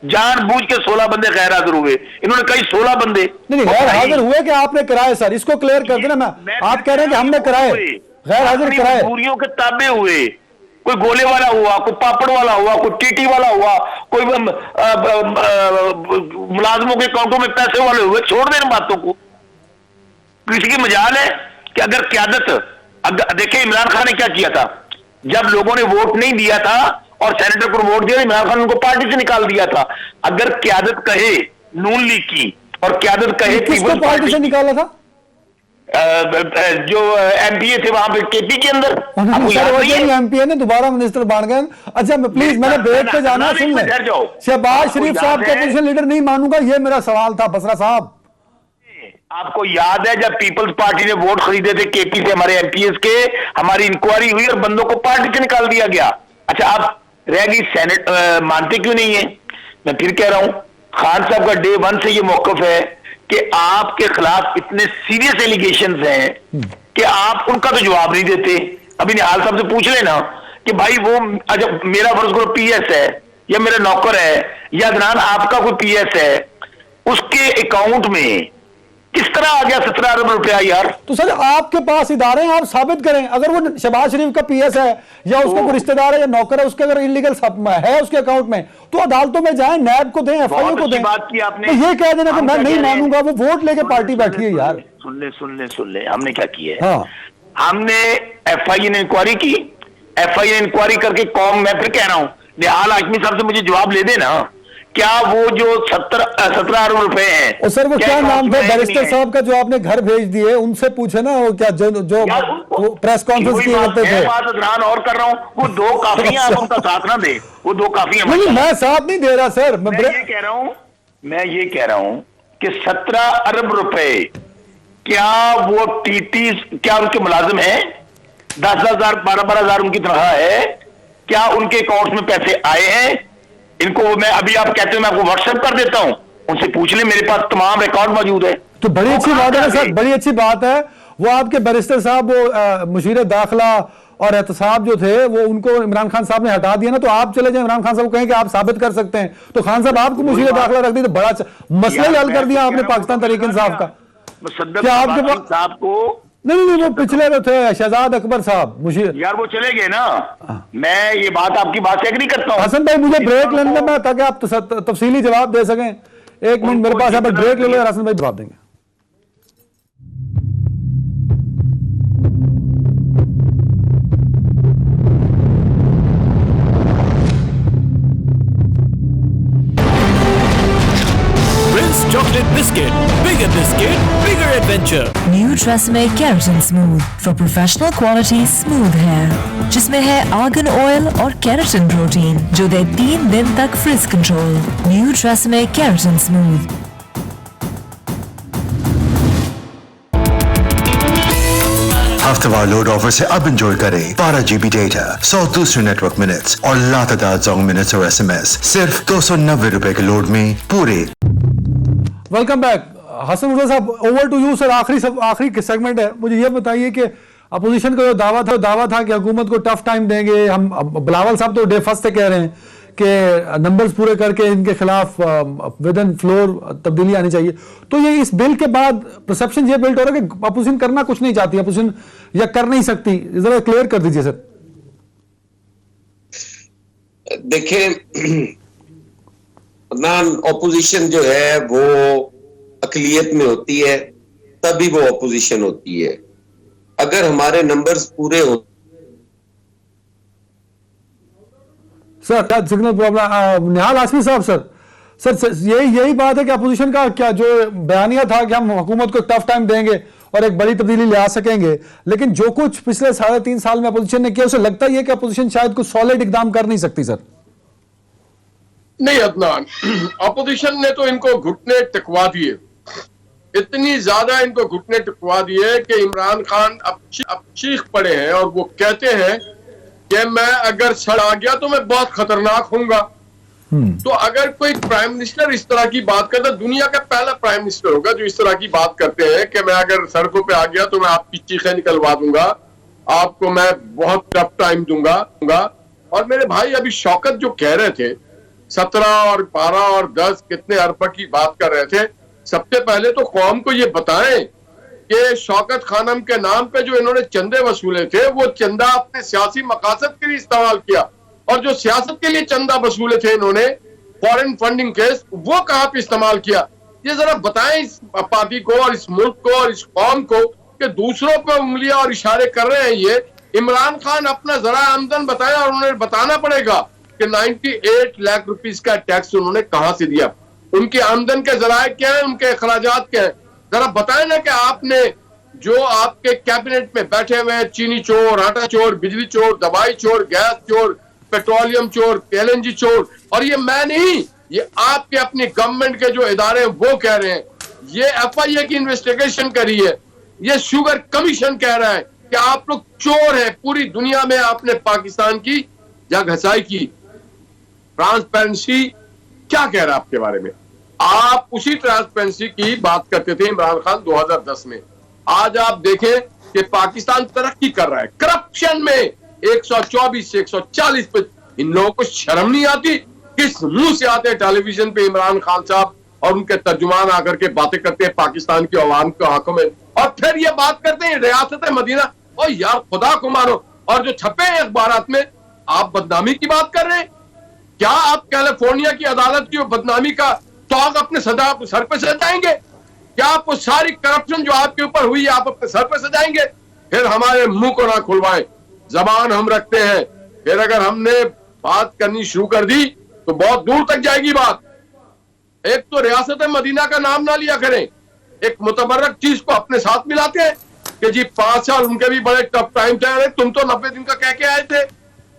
जानबूझ के 16 बंदे गैर हाजिर हुए, इन्होंने कई 16 बंदे नहीं गैर हाजिर हुए कि आपने कराए? सर इसको क्लियर कर देना। मैं आप कह रहे हैं कि हमने कराए, गैर हाजिर कराए, मजबूरियों के ताबे हुए। कोई गोले वाला हुआ, कोई पापड़ वाला हुआ, कोई टीटी वाला हुआ, कोई मुलाजमों के अकाउंटों में पैसे वाले हुए। छोड़ देना बातों को, किसी की मजाल है कि अगर क्यादत, देखिए इमरान खान ने क्या किया था, जब लोगों ने वोट नहीं दिया था और सेनेटर को वोट दिया, इमरान खान उनको पार्टी से निकाल दिया था। अगर क्यादत कहे नून लीग की और क्यादत कहे किसको पार्टी से निकाला था? जो एमपीए थे वहां पे केपी के अंदर, एमपीए ने दोबारा मिनिस्टर बन गए। अच्छा प्लीज, मैंने ब्रेक पे जाना, सुन ले। शहबाज शरीफ साहब को अपोजिशन लीडर नहीं मानूंगा, ये मेरा सवाल था बसरा साहब। आपको याद है जब पीपल्स पार्टी ने वोट खरीदे थे केपी से, हमारे एमपीएस के, हमारी इंक्वायरी हुई और बंदों को पार्टी से निकाल दिया गया। अच्छा आप रह गई सेनेट, मानते क्यों नहीं है? मैं फिर कह रहा हूं, खान साहब का डे 1 से ये मौकफ है कि आपके खिलाफ इतने सीरियस एलिगेशंस हैं कि आप उनका तो जवाब नहीं देते। अभी निहाल साहब से पूछ लेना कि भाई वो जब मेरा फर्ज करो पीएस है या मेरा नौकर है या अदनान आपका कोई पीएस है, उसके अकाउंट में किस तरह आ गया 17 अरब रुपया यार? तो सर आपके पास इदारे हैं, आप साबित करें। अगर वो शहबाज शरीफ का पीएस है या उसका कोई रिश्तेदार है या नौकर है, उसके अगर इलीगल है उसके अकाउंट में, तो अदालतों में जाएं, नैब को दें, एफआईओ को दें। बात की आपने, तो ये कह देना कि मैं नहीं मानूंगा, वो वोट लेके पार्टी बैठी है यार। सुन ले हमने क्या किया है। हाँ। हमने एफआईए ने इंक्वायरी की, एफआईए ने इंक्वायरी करके कौम, मैं फिर कह रहा हूं निहाल हाशमी साहब से मुझे जवाब ले देना, क्या वो जो 17 अरब रुपए हैं, और सर वो क्या नाम था बैरिस्टर साहब का जो आपने घर भेज दिए, उनसे पूछे ना वो क्या जो प्रेस कॉन्फ्रेंस किए करते थे। बात अदनान और कर रहा हूं, वो 2 काफी हैं, आप उनका साथ ना दे, वो 2 काफी हैं। नहीं मैं साथ नहीं दे रहा सर, मैं ये कह रहा हूं कि 17 अरब रुपए क्या वो टीटी क्या उनके मुलाजिम है? 10,000 12,000 उनकी तनख्वाह है, क्या उनके अकाउंट में पैसे आए हैं? इनको मैं अभी, आप कहते हो मैं आपको व्हाट्सएप कर देता हूं, उनसे पूछ ले, मेरे पास तमाम रिकॉर्ड मौजूद है। तो बड़ी अच्छी बात है सर, बड़ी अच्छी बात है। वो आपके बैरिस्टर साहब वो मुशीर दाखिला और एहतसाब जो थे वो उनको इमरान खान साहब ने हटा दिया ना, तो आप चले जाए इमरान खान साहब को कहें कि आप साबित कर सकते हैं, तो खान साहब आपको मुशीर दाखिला रख दी, तो बड़ा मसला ही हल कर दिया आपने पाकिस्तान तहरीक इंसाफ का। क्या आपके पास साहब को नहीं वो पिछले में थे शहजाद अकबर साहब मुशीर यार, वो चले गए ना। मैं ये बात आपकी बात से एग्री करता हूं। हसन भाई मुझे ब्रेक लेने में ताकि आप तफसीली जवाब दे सकें। 1 मिनट मेरे पास है, ब्रेक ले लो यार, हसन भाई जवाब देंगे। Chocolate biscuit, bigger adventure. New Tresemme Keratin Smooth for professional quality smooth hair, जिसमें है आर्गन ऑयल और केराटिन प्रोटीन जो दे 3 दिन तक frizz control. New Tresemme Keratin Smooth। हफ्तेवार लोड ऑफर से अब एंजॉय करें 12 GB डेटा, 100 दूसरे नेटवर्क मिनट्स और लातादार जोंग मिनट्स और SMS सिर्फ 290 रुपए के लोड में पूरे। Welcome back. हसन मुर्तज़ा साहब, ओवर टू यू सर। आखिरी सेगमेंट है, मुझे ये बताइए कि अपोजिशन का जो दावा था कि हुकूमत को टफ टाइम देंगे, हम बिलावल साहब तो डे फर्स्ट से कह रहे हैं कि नंबर्स पूरे करके इनके खिलाफ विद इन फ्लोर तब्दीली आनी चाहिए, तो ये इस बिल के बाद परसेप्शन ये बिल्ड हो रहा है कि अपोजिशन करना कुछ नहीं चाहती, अपोजिशन या कर नहीं सकती, जरा क्लियर कर दीजिए सर। देखिए ऑपोजिशन जो है वो अकलियत में होती है तभी वो ऑपोजिशन होती है। अगर हमारे नंबर्स पूरे हो सर सिग्नल प्रॉब्लम। निहाल हाशमी साहब सर यही बात है कि अपोजिशन का क्या जो बयानिया था कि हम हुकूमत को टफ टाइम देंगे और एक बड़ी तब्दीली ले आ सकेंगे, लेकिन जो कुछ पिछले 3.5 साल में अपोजिशन ने किया, उसे लगता ही है कि अपोजिशन शायद कुछ सॉलिड इकदाम कर नहीं सकती सर। नहीं अदनान, अपोजिशन ने तो इनको घुटने टिकवा दिए, इतनी ज्यादा इनको घुटने टिकवा दिए कि इमरान खान अब चीख पड़े हैं और वो कहते हैं कि मैं अगर सड़ आ गया तो मैं बहुत खतरनाक होऊंगा। तो अगर कोई प्राइम मिनिस्टर इस तरह की बात करता, दुनिया का पहला प्राइम मिनिस्टर होगा जो इस तरह की बात करते हैं कि मैं अगर सड़कों पे आ गया तो मैं आपकी चीखें निकलवा दूंगा, आपको मैं बहुत टफ टाइम दूंगा। और मेरे भाई अभी शौकत जो कह रहे थे 17 और 12 और 10 कितने अरब की बात कर रहे थे, सबसे पहले तो कौम को ये बताएं कि शौकत खानम के नाम पे जो इन्होंने चंदे वसूले थे वो चंदा अपने सियासी मकासद के लिए इस्तेमाल किया, और जो सियासत के लिए चंदा वसूले थे इन्होंने फॉरेन फंडिंग केस, वो कहां पे इस्तेमाल किया, ये जरा बताएं इस पार्टी को और इस मुल्क को और इस कौम को कि दूसरों पे उंगलियां और इशारे कर रहे हैं ये। इमरान खान अपना जरा आमदन बताया और उन्हें बताना पड़ेगा कि 98 लाख रुपीस का टैक्स उन्होंने कहां से दिया, उनकी आमदन के जराए क्या है, उनके अखराजात क्या है, जरा बताएं ना कि आपने जो आपके कैबिनेट में बैठे हुए हैं चीनी चोर, आटा चोर, बिजली चोर, दवाई चोर, गैस चोर, पेट्रोलियम चोर, एलएनजी चोर, और ये मैं नहीं, ये आपके अपनी गवर्नमेंट के जो इदारे हैं वो कह रहे हैं, ये एफआईए की इन्वेस्टिगेशन करी है, ये शुगर कमीशन कह रहा है कि आप लोग चोर हैं, पूरी दुनिया में आपने पाकिस्तान की जग घसाई की। ट्रांसपेरेंसी क्या कह रहा है आपके बारे में? आप उसी ट्रांसपेरेंसी की बात करते थे इमरान खान 2010 में। आज आप देखें कि पाकिस्तान तरक्की कर रहा है। करप्शन में 124 से 140 पे इन लोगों को शर्म नहीं आती? किस मुंह से आते हैं टेलीविजन पे इमरान खान साहब और उनके तर्जुमान आकर के बातें करते हैं पाकिस्तान की अवाम के आंखों में, और फिर ये बात करते हैं रियासत मदीना। और यार खुदा को मारो, और जो छपे हैं अखबारात में आप बदनामी की बात कर रहे हैं। क्या आप कैलिफोर्निया की अदालत की बदनामी का तौग अपने सर पे सजाएंगे? क्या आप वो सारी करप्शन जो आपके ऊपर हुई है आप अपने सर पे सजाएंगे? फिर हमारे मुंह को ना खुलवाएं, जबान हम रखते हैं। फिर अगर हमने बात करनी शुरू कर दी तो बहुत दूर तक जाएगी बात। एक तो रियासत मदीना का नाम ना लिया करें, एक मुतबर्रक चीज को अपने साथ मिलाते हैं कि जी 5 साल उनके भी बड़े टफ टाइम थे। तुम तो 90 दिन का कह के आए थे,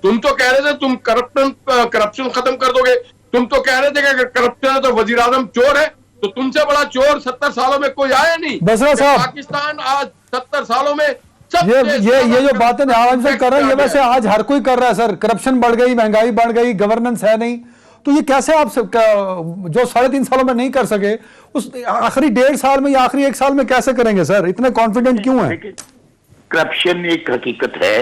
तुम तो कह रहे थे तुम करप्शन खत्म कर दोगे, तुम तो कह रहे थे कि अगर करप्शन है तो वजीर आजम चोर है, तो तुमसे बड़ा चोर 70 सालों में कोई आया नहीं। बसरा साहब, पाकिस्तान आज 70 सालों में ये जो बातें आराम से कर रहे हैं, ये वैसे आज हर कोई कर रहा है सर। करप्शन बढ़ गई, महंगाई बढ़ गई, गवर्नेंस है नहीं, तो ये कैसे आप जो 3.5 सालों में नहीं कर सके उस आखिरी 1.5 साल में या आखिरी 1 साल में कैसे करेंगे सर? इतने कॉन्फिडेंट क्यों है? करप्शन एक हकीकत है।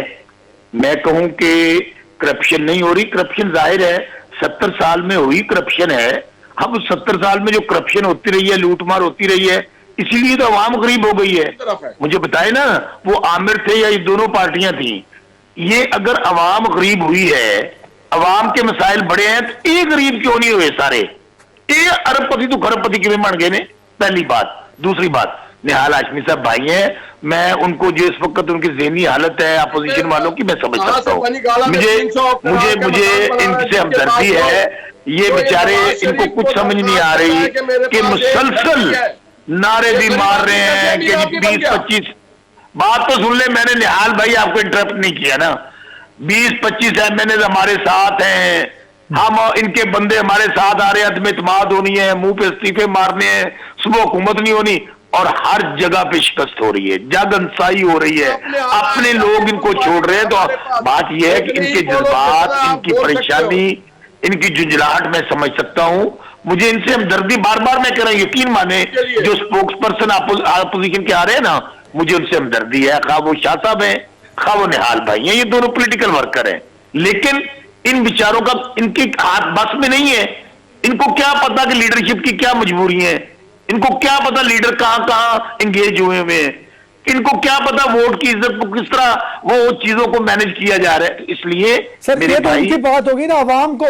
मैं कहूं कि करप्शन नहीं हो रही, करप्शन जाहिर है 70 साल में हुई करप्शन है। अब 70 साल में जो करप्शन होती रही है, लूटमार होती रही है, इसीलिए तो अवाम गरीब हो गई है। मुझे बताए ना, वो आमिर थे या ये दोनों पार्टियां थी। ये अगर अवाम गरीब हुई है, अवाम के मसाइल बड़े हैं, तो एक गरीब क्यों नहीं हुए सारे? एक अरबपति तो खरबपति क्यों बन गए ने? पहली बात। दूसरी बात, निहाल हाशमी साहब भाई हैं, मैं उनको जो इस वक्त उनकी ज़हनी हालत है अपोजिशन वालों की मैं समझ सकता हूँ। मुझे इनसे हमदर्दी है। ये बेचारे, इनको कुछ समझ नहीं आ रही कि मुसलसल नारे भी मार रहे हैं कि 20-25 बात तो सुन ले। मैंने निहाल भाई आपको इंटरप्ट नहीं किया ना। 20-25 एमएनए हमारे साथ हैं, हम इनके बंदे हमारे साथ आ रहे हैं, अदम इत्मीनान होनी है, मुंह पे इस्तीफे मारने हैं, सुबह हुकूमत नहीं होनी, और हर जगह पे शिकस्त हो रही है, जगनसाई हो रही है, अपने लोग इनको छोड़ रहे हैं। तो बात यह है कि इनके जज्बात, इनकी परेशानी, इनकी झुंझलाहट मैं समझ सकता हूं। मुझे इनसे हमदर्दी बार बार मैं कर रहा हूं, यकीन माने जो स्पोक्स पर्सन अपोजिशन के आ रहे हैं ना, मुझे उनसे हमदर्दी है। खा वो शाह साहब है, खा वो निहाल भाई हैं, ये दोनों पॉलिटिकल वर्कर हैं। लेकिन इन विचारों का इनके हाथ बस में नहीं है। इनको क्या पता कि लीडरशिप की क्या मजबूरी है, इनको क्या पता लीडर कहां कहां एंगेज हुए हुए हैं, इनको क्या पता वोट की इज्जत को किस तरह वो चीजों को मैनेज किया जा रहा है। इसलिए सर मेरे भाई, उनकी बात होगी ना, अवाम को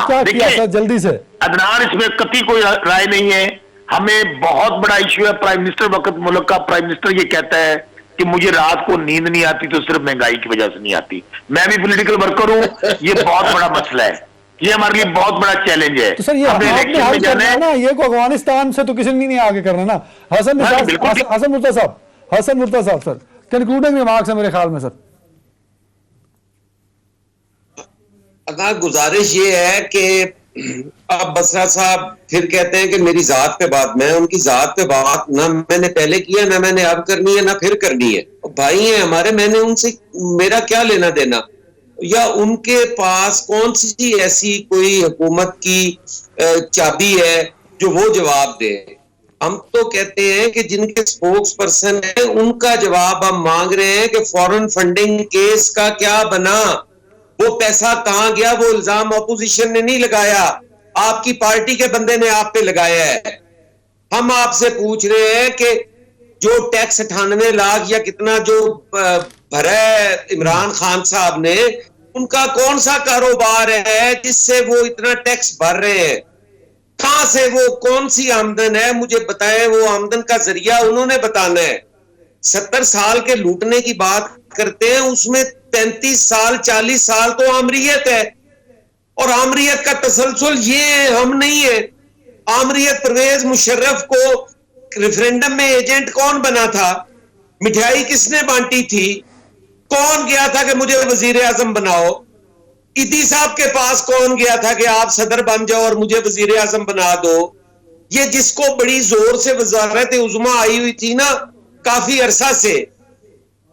क्या किया सर जल्दी से? अदनान, इसमें कतई कोई राय नहीं है। हमें बहुत बड़ा इश्यू है। प्राइम मिनिस्टर वक्त मुल्क का प्राइम मिनिस्टर ये कहता है कि मुझे रात को नींद नहीं आती तो सिर्फ महंगाई की वजह से नहीं आती। मैं भी पॉलिटिकल वर्कर हूं, ये बहुत बड़ा मसला है, ये हमारे लिए बहुत बड़ा चैलेंज है। तो सर ये आपने हल करना है ना, ये को अफगानिस्तान से तो किसी ने नहीं आगे करना ना। हसन मुर्तजा साहब सर, कंक्लूडिंग रिमार्क्स है मेरे ख्याल में सर। गुजारिश ये है कि अब बसरा साहब फिर कहते हैं कि मेरी जात पे बात, मैं उनकी जात पे बात ना मैंने पहले किया, ना मैंने अब करनी है, ना फिर करनी है। भाई हैं हमारे, मैंने उनसे मेरा क्या लेना देना, या उनके पास कौन सी ऐसी कोई हुकूमत की चाबी है जो वो जवाब दे। हम तो कहते हैं कि जिनके स्पोक्स पर्सन है उनका जवाब हम मांग रहे हैं कि फॉरेन फंडिंग केस का क्या बना, वो पैसा कहां गया, वो इल्जाम ऑपोजिशन ने नहीं लगाया, आपकी पार्टी के बंदे ने आप पे लगाया है। हम आपसे पूछ रहे हैं कि जो टैक्स 98 लाख या कितना जो भरा है इमरान खान साहब ने, उनका कौन सा कारोबार है जिससे वो इतना टैक्स भर रहे हैं? कहां से वो कौन सी आमदन है, मुझे बताएं। वो आमदन का जरिया उन्होंने बताना है। 70 साल के लूटने की बात करते हैं, उसमें 35 साल 40 साल तो आमरीयत है, और आमरीयत का तसलसल ये हम नहीं है। आमरीयत परवेज मुशर्रफ को रेफरेंडम में एजेंट कौन बना था? मिठाई किसने बांटी थी? कौन गया था कि मुझे वजीर आजम बनाओ? ईदी साहब के पास कौन गया था कि आप सदर बन जाओ और मुझे वजीर आजम बना दो? ये जिसको बड़ी जोर से वजारत उज़्मा आई हुई थी ना काफी अरसा से,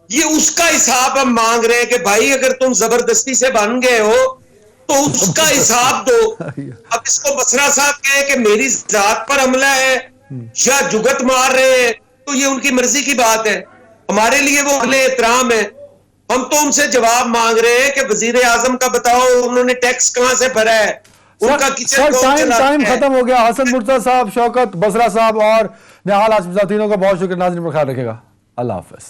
ये उसका हिसाब हम मांग रहे हैं कि भाई अगर तुम जबरदस्ती से बन गए हो तो उसका हिसाब दो। अब इसको बसरा साहब कहे कि मेरी जात पर हमला है या जुगत मार रहे हैं, तो ये उनकी मर्जी की बात है। हमारे लिए वो अगले एहतराम है। हम तो उनसे जवाब मांग रहे हैं कि वजीर आजम का बताओ उन्होंने टैक्स कहां से भरा है, उनका किचन कौन चलाता है? टाइम खत्म हो गया। हसन मुर्तजा साहब, शौकत बसरा साहब और निहाल आसिफ साहब, तीनों का बहुत शुक्रिया। नाज़रीन पर ख्याल रखेगा। अल्लाह हाफ़िज़।